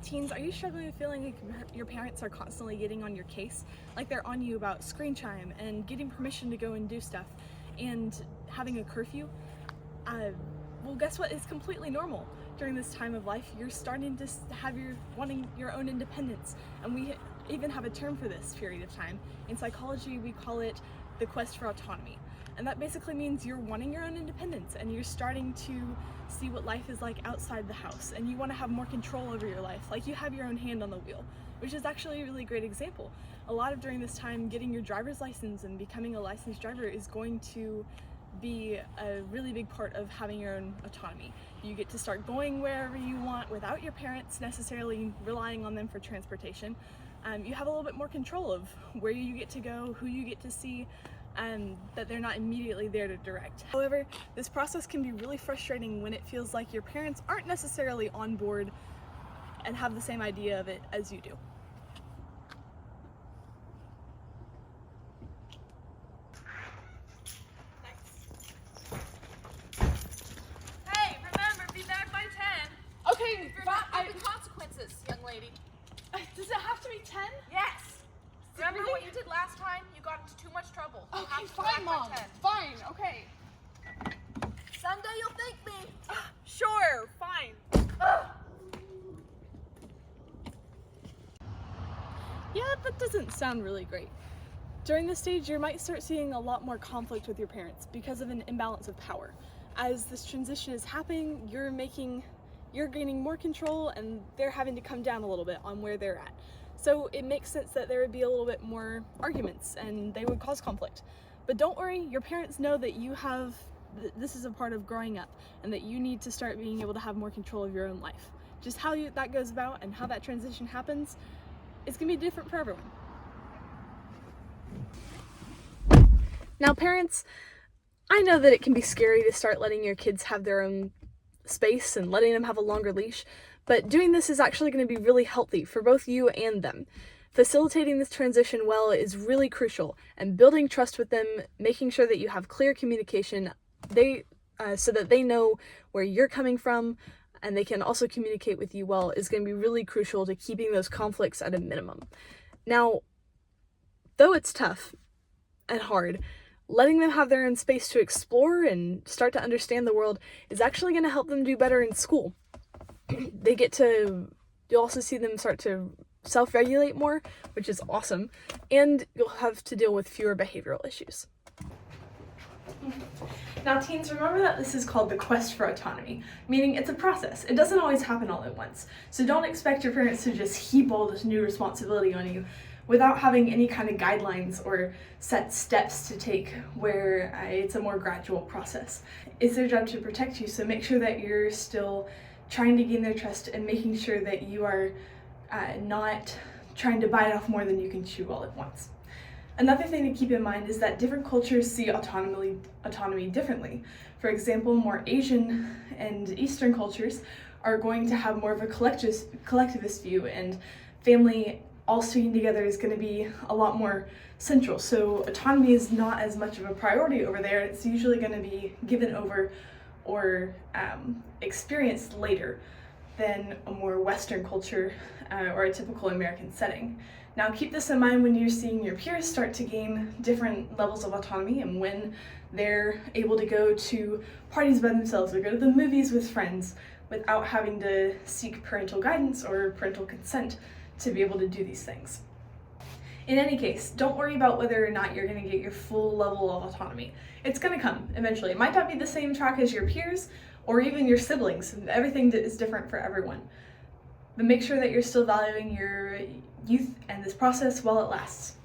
Teens, are you struggling with feeling like your parents are constantly getting on your case? Like they're on you about screen time and getting permission to go and do stuff and having a curfew? Well, guess what? It's completely normal. During this time of life, you're starting to wanting your own independence, and we even have a term for this period of time. In psychology, we call it the quest for autonomy. And that basically means you're wanting your own independence and you're starting to see what life is like outside the house, and you want to have more control over your life, like you have your own hand on the wheel, which is actually a really great example. A lot of during this time, getting your driver's license and becoming a licensed driver is going to be a really big part of having your own autonomy. You get to start going wherever you want without your parents necessarily relying on them for transportation. You have a little bit more control of where you get to go, who you get to see, that they're not immediately there to direct. However, this process can be really frustrating when it feels like your parents aren't necessarily on board and have the same idea of it as you do. Hey, remember, be back by 10. Okay, If you're not, there'll be consequences, young lady. Does it have to be 10? Yes. Remember Really? what you did last time? You got into too much trouble. You Okay, have to go fine, back by Mom. 10. Fine, okay. Someday you'll thank me. Sure, fine. Yeah, that doesn't sound really great. During this stage, you might start seeing a lot more conflict with your parents because of an imbalance of power. As this transition is happening, you're gaining more control and they're having to come down a little bit on where they're at. So it makes sense that there would be a little bit more arguments and they would cause conflict. But don't worry, your parents know that this is a part of growing up and that you need to start being able to have more control of your own life. Just how that goes about and how that transition happens, it's gonna be different for everyone. Now parents, I know that it can be scary to start letting your kids have their own space and letting them have a longer leash, but doing this is actually going to be really healthy for both you and them. Facilitating this transition well is really crucial, and building trust with them, making sure that you have clear communication, so that they know where you're coming from and they can also communicate with you well, is going to be really crucial to keeping those conflicts at a minimum. Now, though it's tough and hard, letting them have their own space to explore and start to understand the world is actually going to help them do better in school. You'll also see them start to self-regulate more, which is awesome, and you'll have to deal with fewer behavioral issues. Now teens, remember that this is called the quest for autonomy, meaning it's a process. It doesn't always happen all at once. So don't expect your parents to just heap all this new responsibility on you without having any kind of guidelines or set steps to take, where it's a more gradual process. It's their job to protect you, so make sure that you're still trying to gain their trust and making sure that you are not trying to bite off more than you can chew all at once. Another thing to keep in mind is that different cultures see autonomy differently. For example, more Asian and Eastern cultures are going to have more of a collectivist view, and family all sticking together is going to be a lot more central. So autonomy is not as much of a priority over there. It's usually going to be given over or experienced later than a more Western culture or a typical American setting. Now keep this in mind when you're seeing your peers start to gain different levels of autonomy and when they're able to go to parties by themselves or go to the movies with friends without having to seek parental guidance or parental consent to be able to do these things. In any case, don't worry about whether or not you're going to get your full level of autonomy. It's going to come eventually. It might not be the same track as your peers or even your siblings. Everything is different for everyone. But make sure that you're still valuing your youth and this process while it lasts.